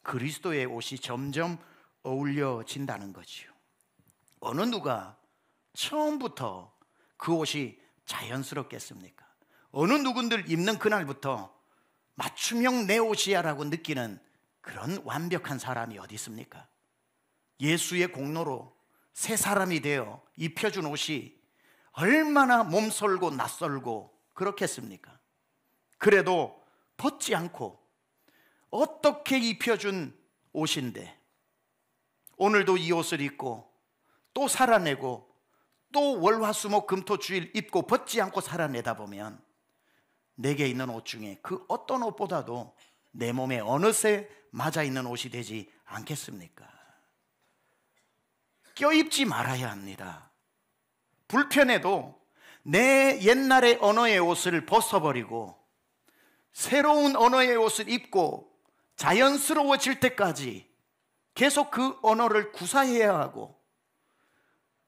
그리스도의 옷이 점점 어울려진다는 거지요. 어느 누가 처음부터 그 옷이 자연스럽겠습니까? 어느 누군들 입는 그날부터 맞춤형 내 옷이야 라고 느끼는 그런 완벽한 사람이 어디 있습니까? 예수의 공로로 새 사람이 되어 입혀준 옷이 얼마나 몸설고 낯설고 그렇겠습니까? 그래도 벗지 않고 어떻게 입혀준 옷인데 오늘도 이 옷을 입고 또 살아내고 또 월화수목금토주일 입고 벗지 않고 살아내다 보면 내게 있는 옷 중에 그 어떤 옷보다도 내 몸에 어느새 맞아 있는 옷이 되지 않겠습니까? 껴입지 말아야 합니다. 불편해도 내 옛날의 언어의 옷을 벗어버리고 새로운 언어의 옷을 입고 자연스러워질 때까지 계속 그 언어를 구사해야 하고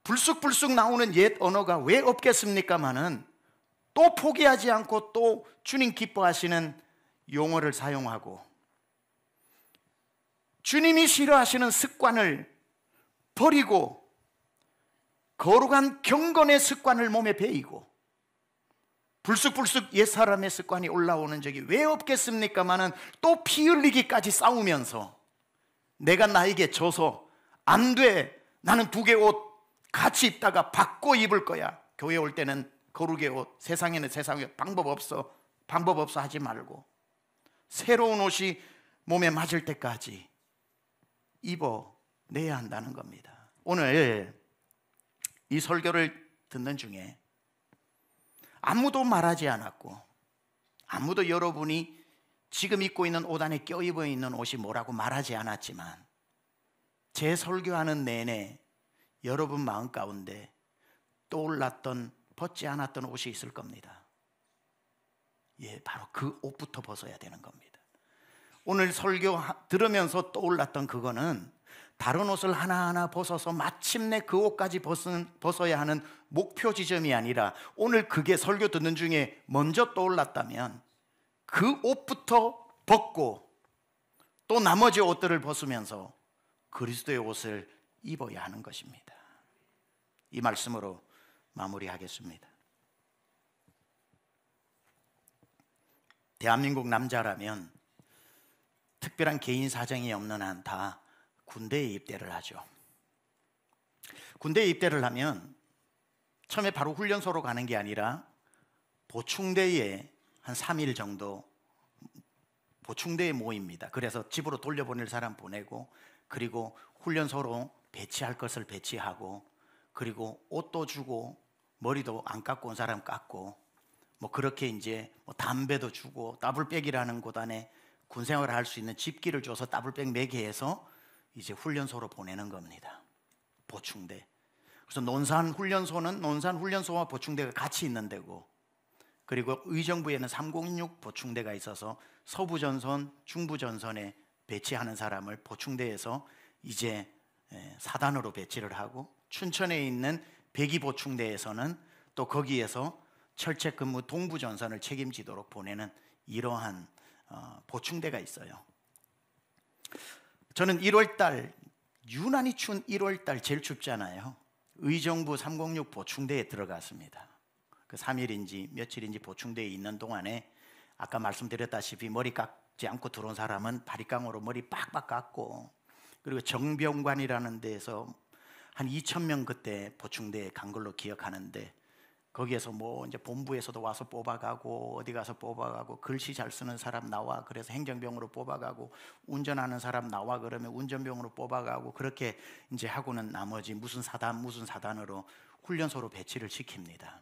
불쑥불쑥 나오는 옛 언어가 왜 없겠습니까마는 또 포기하지 않고 또 주님 기뻐하시는 용어를 사용하고 주님이 싫어하시는 습관을 버리고 거룩한 경건의 습관을 몸에 배이고 불쑥불쑥 옛사람의 습관이 올라오는 적이 왜 없겠습니까마는 또 피 흘리기까지 싸우면서 내가 나에게 져서 안 돼, 나는 두 개 옷 같이 입다가 바꿔 입을 거야. 교회 올 때는 거룩의 옷, 세상에는 세상에 방법 없어 하지 말고 새로운 옷이 몸에 맞을 때까지 입어내야 한다는 겁니다. 오늘 이 설교를 듣는 중에 아무도 말하지 않았고 아무도 여러분이 지금 입고 있는 옷 안에 껴입어 있는 옷이 뭐라고 말하지 않았지만 제 설교하는 내내 여러분 마음 가운데 떠올랐던 벗지 않았던 옷이 있을 겁니다. 예, 바로 그 옷부터 벗어야 되는 겁니다. 오늘 설교 들으면서 떠올랐던 그거는 다른 옷을 하나하나 벗어서 마침내 그 옷까지 벗어야 하는 목표 지점이 아니라 오늘 그게 설교 듣는 중에 먼저 떠올랐다면 그 옷부터 벗고 또 나머지 옷들을 벗으면서 그리스도의 옷을 입어야 하는 것입니다. 이 말씀으로 마무리하겠습니다. 대한민국 남자라면 특별한 개인 사정이 없는 한 다 군대에 입대를 하죠. 군대에 입대를 하면 처음에 바로 훈련소로 가는 게 아니라 보충대에 한 3일 정도 보충대에 모입니다. 그래서 집으로 돌려보낼 사람 보내고 그리고 훈련소로 배치할 것을 배치하고 그리고 옷도 주고 머리도 안 깎고 온 사람 깎고 뭐 그렇게 이제 뭐 담배도 주고 더블백이라는 곳 안에 군생활을 할 수 있는 집기를 줘서 더블백 매게 해서 이제 훈련소로 보내는 겁니다. 보충대. 그래서 논산훈련소는 논산훈련소와 보충대가 같이 있는 데고, 그리고 의정부에는 306 보충대가 있어서 서부전선, 중부전선에 배치하는 사람을 보충대에서 이제 사단으로 배치를 하고, 춘천에 있는 백이 보충대에서는 또 거기에서 철책 근무 동부전선을 책임지도록 보내는 이러한 보충대가 있어요. 저는 1월달, 유난히 추운 1월달 제일 춥잖아요. 의정부 306 보충대에 들어갔습니다. 그 3일인지 며칠인지 보충대에 있는 동안에 아까 말씀드렸다시피 머리 깎지 않고 들어온 사람은 바리깡으로 머리 빡빡 깎고, 그리고 정병관이라는 데에서 한 2,000명 그때 보충대에 간 걸로 기억하는데, 거기에서 뭐 이제 본부에서도 와서 뽑아가고 어디 가서 뽑아가고, 글씨 잘 쓰는 사람 나와 그래서 행정병으로 뽑아가고, 운전하는 사람 나와 그러면 운전병으로 뽑아가고, 그렇게 이제 하고는 나머지 무슨 사단으로 훈련소로 배치를 시킵니다.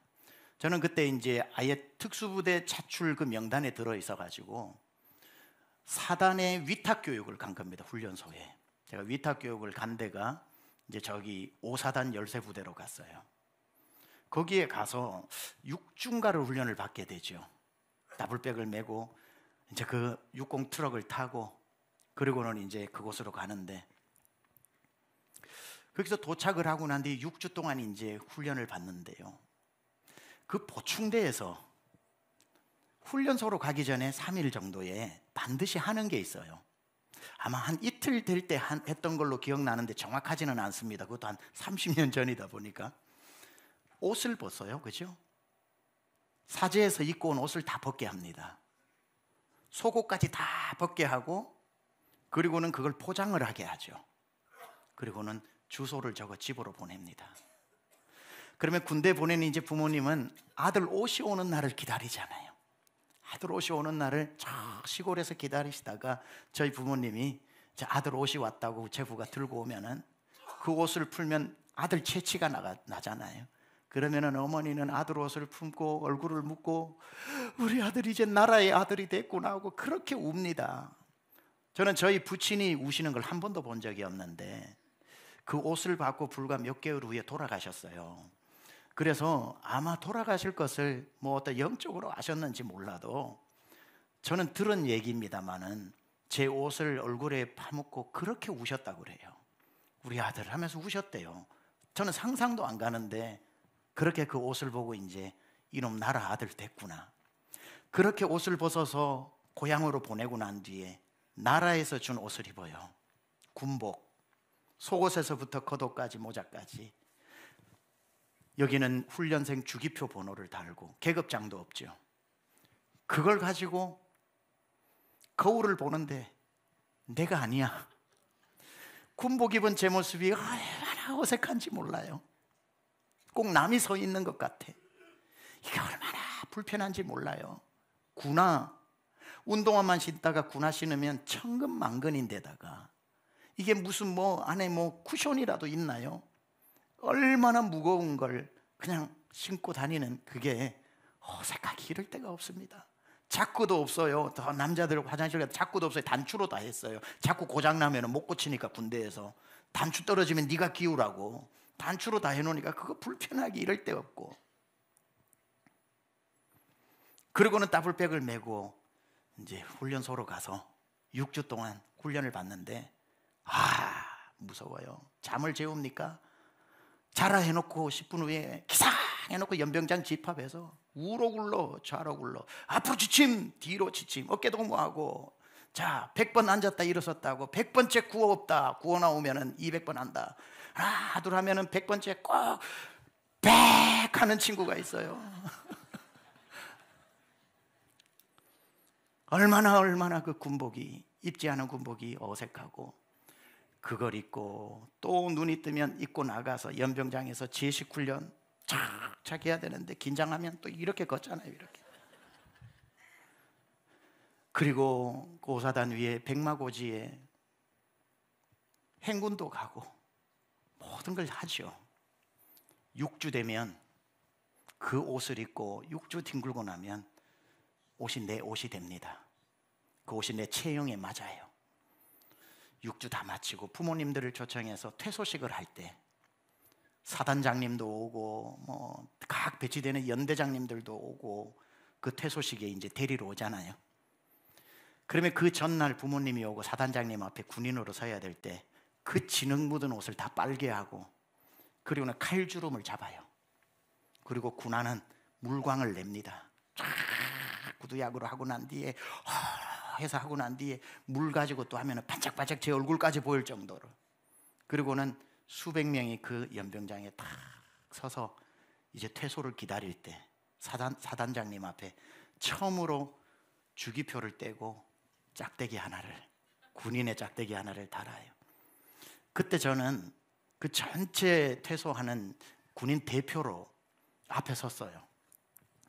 저는 그때 이제 아예 특수부대 차출 그 명단에 들어 있어 가지고 사단의 위탁 교육을 간 겁니다. 훈련소에 제가 위탁 교육을 간 데가 이제 저기 5사단 열세부대로 갔어요. 거기에 가서 육중가를 훈련을 받게 되죠. 더블백을 메고 이제 그 육공 트럭을 타고, 그리고는 이제 그곳으로 가는데, 거기서 도착을 하고 난 뒤에 6주 동안 이제 훈련을 받는데요. 그 보충대에서 훈련소로 가기 전에 3일 정도에 반드시 하는 게 있어요. 아마 한 이틀 될 때 했던 걸로 기억나는데 정확하지는 않습니다. 그것도 한 30년 전이다 보니까. 옷을 벗어요. 그죠? 사제에서 입고 온 옷을 다 벗게 합니다. 속옷까지 다 벗게 하고, 그리고는 그걸 포장을 하게 하죠. 그리고는 주소를 적어 집으로 보냅니다. 그러면 군대 보내는 이제 부모님은 아들 옷이 오는 날을 기다리잖아요. 아들 옷이 오는 날을 저 시골에서 기다리시다가 저희 부모님이 아들 옷이 왔다고 제부가 들고 오면은 그 옷을 풀면 아들 체취가 나잖아요. 그러면은 어머니는 아들 옷을 품고 얼굴을 묶고 우리 아들이 이제 나라의 아들이 됐구나 하고 그렇게 웁니다. 저는 저희 부친이 우시는 걸 한 번도 본 적이 없는데 그 옷을 받고 불과 몇 개월 후에 돌아가셨어요. 그래서 아마 돌아가실 것을 뭐 어떤 영적으로 아셨는지 몰라도 저는 들은 얘기입니다만은 제 옷을 얼굴에 파묻고 그렇게 우셨다고 그래요. 우리 아들 하면서 우셨대요. 저는 상상도 안 가는데 그렇게 그 옷을 보고 이제 이놈 나라 아들 됐구나. 그렇게 옷을 벗어서 고향으로 보내고 난 뒤에 나라에서 준 옷을 입어요. 군복, 속옷에서부터 겉옷까지 모자까지. 여기는 훈련생 주기표 번호를 달고 계급장도 없죠. 그걸 가지고 거울을 보는데 내가 아니야. 군복 입은 제 모습이 얼마나 어색한지 몰라요. 꼭 남이 서 있는 것 같아. 이게 얼마나 불편한지 몰라요. 군화, 운동화만 신다가 군화 신으면 천근만근인데다가 이게 무슨 뭐 안에 뭐 쿠션이라도 있나요? 얼마나 무거운 걸 그냥 신고 다니는 그게 어색하기 이럴 데가 없습니다. 자꾸도 없어요. 더 남자들 화장실 가서 자꾸도 없어요. 단추로 다 했어요. 자꾸 고장나면 못 고치니까 군대에서 단추 떨어지면 네가 끼우라고 단추로 다 해놓으니까 그거 불편하기 이럴 데 없고, 그리고는 더블백을 메고 이제 훈련소로 가서 6주 동안 훈련을 받는데 무서워요. 잠을 재웁니까? 자라 해놓고 10분 후에 기상 해놓고 연병장 집합해서 우로 굴러 좌로 굴러 앞으로 지침 뒤로 지침 어깨 동무하고, 자 100번 앉았다 일어섰다고 100번째 구호 없다 구호 나오면은 200번 한다. 하나 둘 하면은 100번째 꼭 백 하는 친구가 있어요. 얼마나 그 군복이, 입지 않은 군복이 어색하고, 그걸 입고 또 눈이 뜨면 입고 나가서 연병장에서 제식 훈련 착착 해야 되는데 긴장하면 또 이렇게 걷잖아요. 이렇게. 그리고 그 오사단 위에 백마고지에 행군도 가고 모든 걸 하죠. 6주 되면 그 옷을 입고 6주 뒹굴고 나면 옷이 내 옷이 됩니다. 그 옷이 내 체형에 맞아요. 6주 다 마치고 부모님들을 초청해서 퇴소식을 할 때 사단장님도 오고 각 배치되는 연대장님들도 오고 그 퇴소식에 이제 데리러 오잖아요. 그러면 그 전날 부모님이 오고 사단장님 앞에 군인으로 서야 될 때 그 진흙 묻은 옷을 다 빨게 하고, 그리고는 칼주름을 잡아요. 그리고 군화는 물광을 냅니다. 쫙 구두약으로 하고 난 뒤에 해서 하고 난 뒤에 물 가지고 또 하면 반짝반짝 제 얼굴까지 보일 정도로. 그리고는 수백 명이 그 연병장에 딱 서서 이제 퇴소를 기다릴 때 사단장님 앞에 처음으로 주기표를 떼고 짝대기 하나를, 군인의 짝대기 하나를 달아요. 그때 저는 그 전체 퇴소하는 군인 대표로 앞에 섰어요.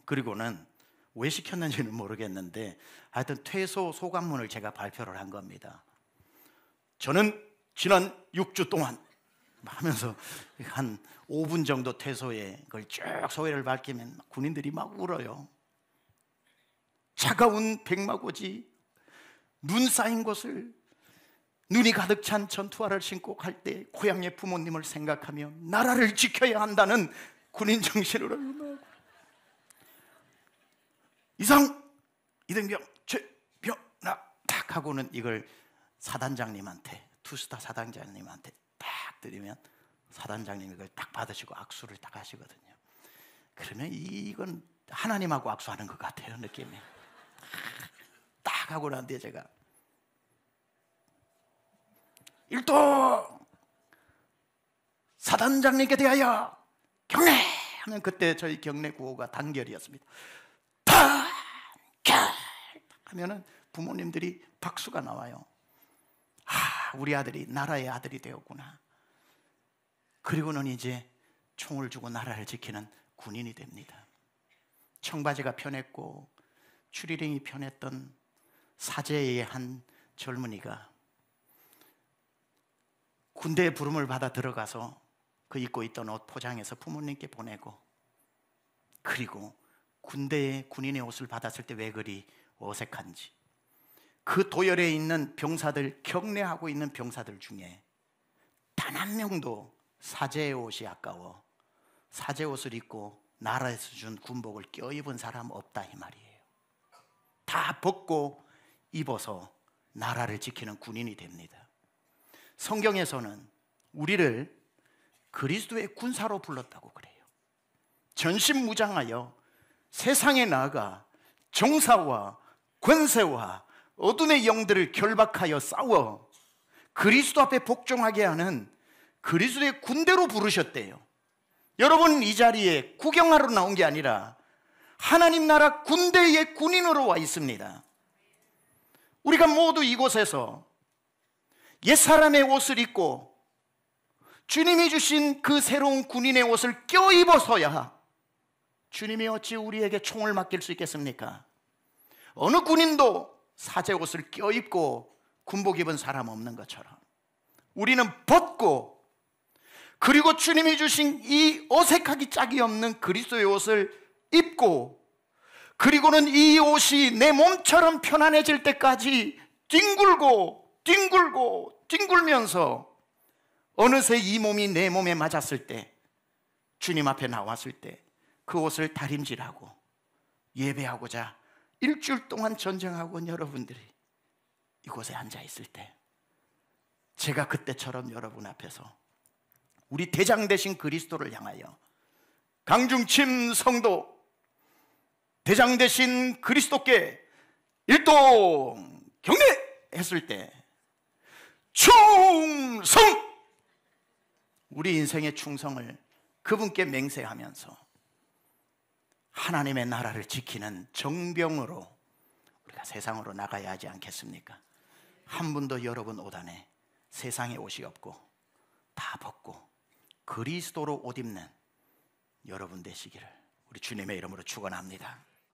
그리고는 왜 시켰는지는 모르겠는데 하여튼 퇴소 소감문을 제가 발표를 한 겁니다. 저는 지난 6주 동안 하면서 한 5분 정도 퇴소에 그걸 쭉 소회를 밝히면 군인들이 막 울어요. 차가운 백마고지, 눈 쌓인 곳을 눈이 가득 찬 전투화를 신고 갈 때 고향의 부모님을 생각하며 나라를 지켜야 한다는 군인 정신으로 이상 이등병 최병나 딱 하고는 이걸 사단장님한테, 투스타 사단장님한테 딱 드리면 사단장님이 이걸 딱 받으시고 악수를 딱 하시거든요. 그러면 이건 하나님하고 악수하는 것 같아요, 느낌이. 딱 하고 난 뒤에 제가 1도 사단장님께 대하여 경례 하면 그때 저희 경례 구호가 단결이었습니다. 단결 하면은 부모님들이 박수가 나와요. 우리 아들이 나라의 아들이 되었구나. 그리고는 이제 총을 주고 나라를 지키는 군인이 됩니다. 청바지가 편했고 추리링이 편했던 사제의 한 젊은이가 군대의 부름을 받아 들어가서 그 입고 있던 옷 포장해서 부모님께 보내고, 그리고 군대의 군인의 옷을 받았을 때 왜 그리 어색한지, 그 도열에 있는 병사들, 경례하고 있는 병사들 중에 단 한 명도 사제의 옷이 아까워 사제 옷을 입고 나라에서 준 군복을 껴입은 사람 없다 이 말이에요. 다 벗고 입어서 나라를 지키는 군인이 됩니다. 성경에서는 우리를 그리스도의 군사로 불렀다고 그래요. 전신무장하여 세상에 나아가 정사와 권세와 어둠의 영들을 결박하여 싸워 그리스도 앞에 복종하게 하는 그리스도의 군대로 부르셨대요. 여러분, 이 자리에 구경하러 나온 게 아니라 하나님 나라 군대의 군인으로 와 있습니다. 우리가 모두 이곳에서 옛사람의 옷을 입고 주님이 주신 그 새로운 군인의 옷을 껴입어서야 주님이 어찌 우리에게 총을 맡길 수 있겠습니까? 어느 군인도 사제 옷을 껴입고 군복 입은 사람 없는 것처럼 우리는 벗고, 그리고 주님이 주신 이 어색하기 짝이 없는 그리스도의 옷을 입고, 그리고는 이 옷이 내 몸처럼 편안해질 때까지 뒹굴면서 어느새 이 몸이 내 몸에 맞았을 때, 주님 앞에 나왔을 때 그 옷을 다림질하고 예배하고자 일주일 동안 전쟁하고 온 여러분들이 이곳에 앉아 있을 때, 제가 그때처럼 여러분 앞에서 우리 대장 되신 그리스도를 향하여 강중침 성도, 대장 되신 그리스도께 일동 경례 했을 때 충성! 우리 인생의 충성을 그분께 맹세하면서 하나님의 나라를 지키는 정병으로 우리가 세상으로 나가야 하지 않겠습니까? 한 분도 여러분 옷 안에 세상의 옷이 없고 다 벗고 그리스도로 옷 입는 여러분 되시기를 우리 주님의 이름으로 축원합니다.